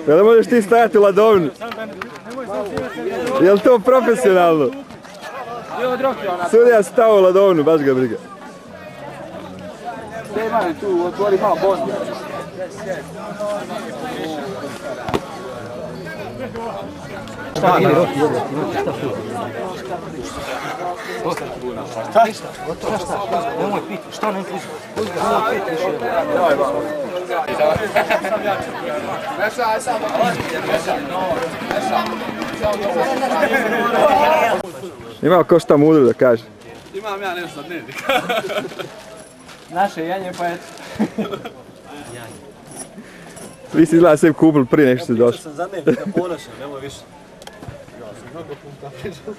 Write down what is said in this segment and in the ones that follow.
Jel' možeš ti stajati u ladovni? Jel' to profesionalno? Sudija stao u ladovnu, baš ga briga. Tu otvori malo Bosnu. Šta? Nemoj piti, šta ne pusti? Nemoj piti više. Ima ko šta mudro da kaže? Imam ja nešto dnevnika. Naše janje pa eto. Vi si izgleda sebi kupili prije nego što si došli. Ja sam za dnevnika ponošen, nemoj više. Ja sam mnogo puta pričao.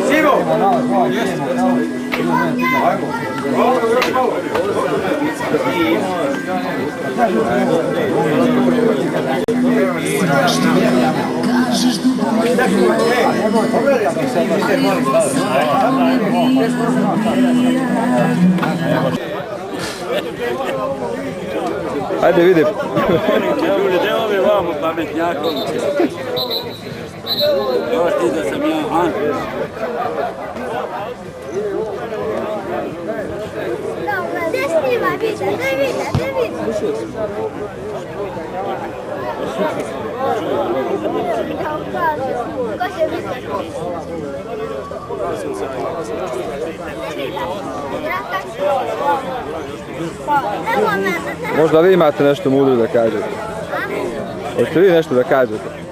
Sigo! Ajde vidim. Ljudi, gdje ovi vamo pametnjakom? Još ti da sam ja, a? Gdje snima, vidi, ne vidi, ne vidi. Ko će biti? Možda vi imate nešto mudro da kažete. Hoćete vi nešto da kažete?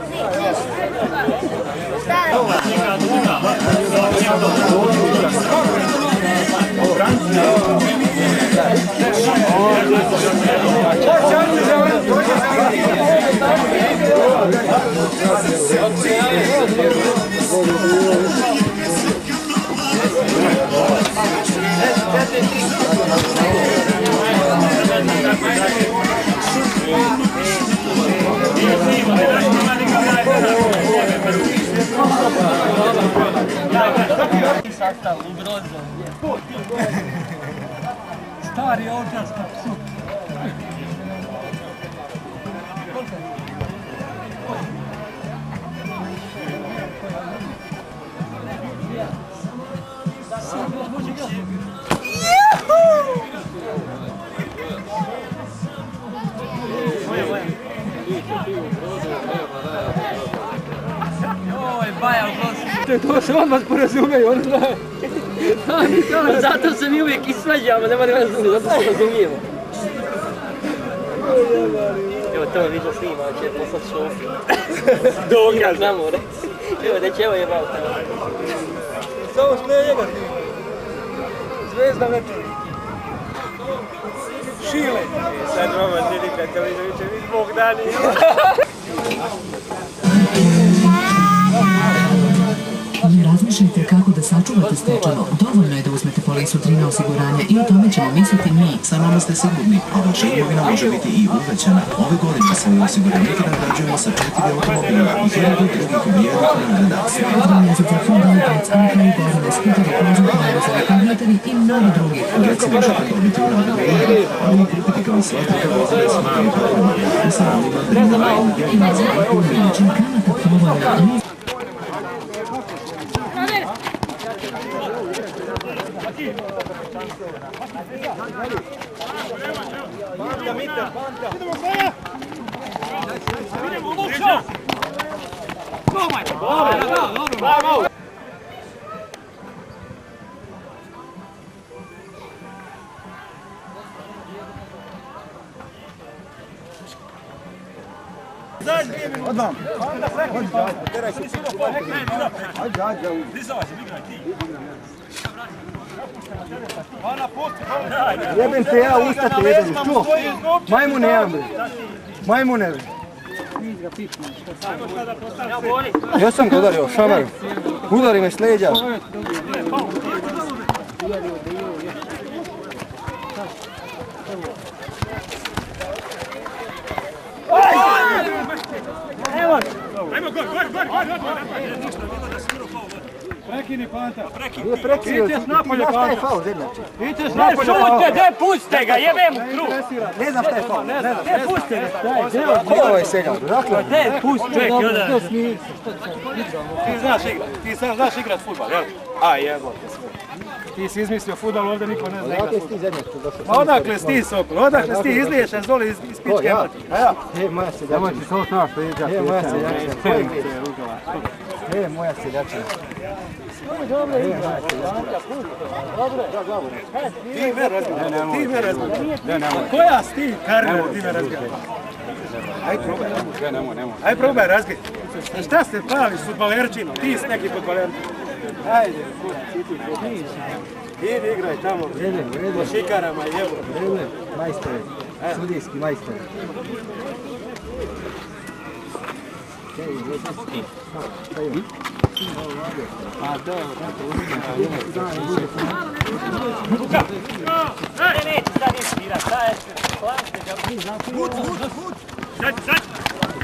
Stari ovčarska psu. Joj, baja u gostu. To se odmah sporazumeju, on zna. Zato se mi uvijek isvađamo, nema razumije, zato se razumijemo. Evo to vidio snima, će poslat Sofi. Dokaz. Na more. Evo da će evo jebao tamo. Samo što je njega snima. Zvezda večer. Šile. Sad Roman Đelika Kalinovića, vidi Bog dani. Ne razmišljajte kako da sačuvate stečeno, dovoljno je da uzmete polisu Trina osiguranja i o tome ćemo misliti mi. Sa nama ste sigurni, a vaša imovina može biti i uvećana. Ove godine svoje osiguranike nagrađujemo sa 4 automobila i 1000 drugih vrijednih nagrada. Pozdravljaju za Telekom Dajec, Anka i Bozane, skutovi, konzultove za kompjuteri i mnogo drugih. Reci možete dobiti u nagrađenju, ali i kupiti kao slatnika vozile svoje programa. U saradnjima Drina I ne znam kako način kamata povoljna. Banda, Mita, banda. Idemo, Saja! Idemo, Lučo! Jebem te ja ustati jedan, čuo? Majmune jedan, bre. Majmune, bre. Ja sam ga udario, šamar. Udari me s leđa. Prekini Panta. Nije prekirio, ti znaš šta je faul, Zemljače. Šute, daj puste ga, jebem u krug. Ne znam šta je faul, ne znam. Daj puste ga. Ovo je Segal, dakle. Daj puste ga. Ti sam znaš igrat fudbal, jel? A jebote sve. Ti si izmislio fudbal, ovdje niko ne zna igrat Odakle si fudbal. ti Zemljače došao? Ma odakle si ti, Sokol? Odakle si ti izliješ zoli iz pičke ja? mati? A ja? Moja seljačina. Nemoj ti to znaš, priđa. Moja seljačina. Moja seljačina. Ti me razgledaš. Koja si ti, Karlo, ti me razgledaš? Aj probaj razgledaj. Šta ste pravi s fudbalerčinom? Ti si neki fudbalerčin. Ajde, idi igraj tamo. Po šikarama jebo. Majstore, sudijski majstore.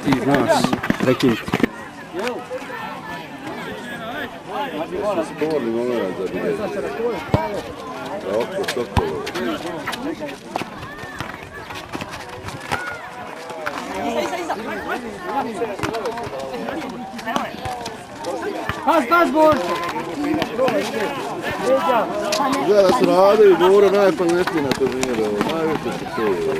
Ti znaš, prekinite. Sporni moment za bilježi. Oko Sokolo. Pas, Borče! Gleda da su radili, Boro najpametniji na turniru, najviše se čuje.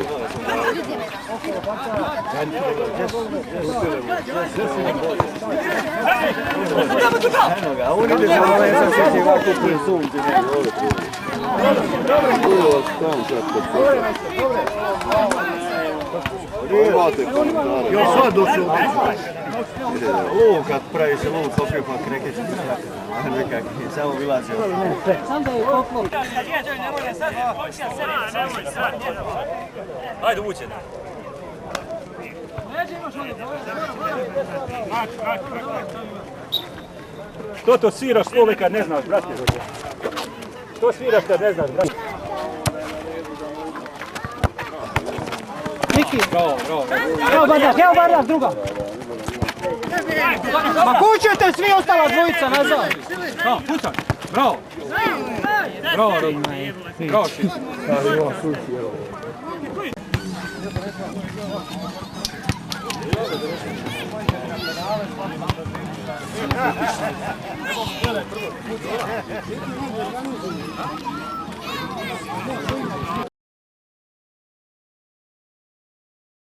A on ide za ovaj, ja sam se ovako prije sunce. Dobro, tam sad kod Imate komentare. Još sad došao. Lov kad pravi se lov, kopio pa krekeći. Nekak, samo vilazio. Sam da je poklon. Ajde uđe. Što to sviraš svome kad ne znaš, brate? Što sviraš kad ne znaš, brate? Niki. Bravo. Evo Bardak, druga. Ma kućete svi ostala dvojica nazad. Bravo, pucaj. Bravo. Bravo, Rodman. Bravo, Šis.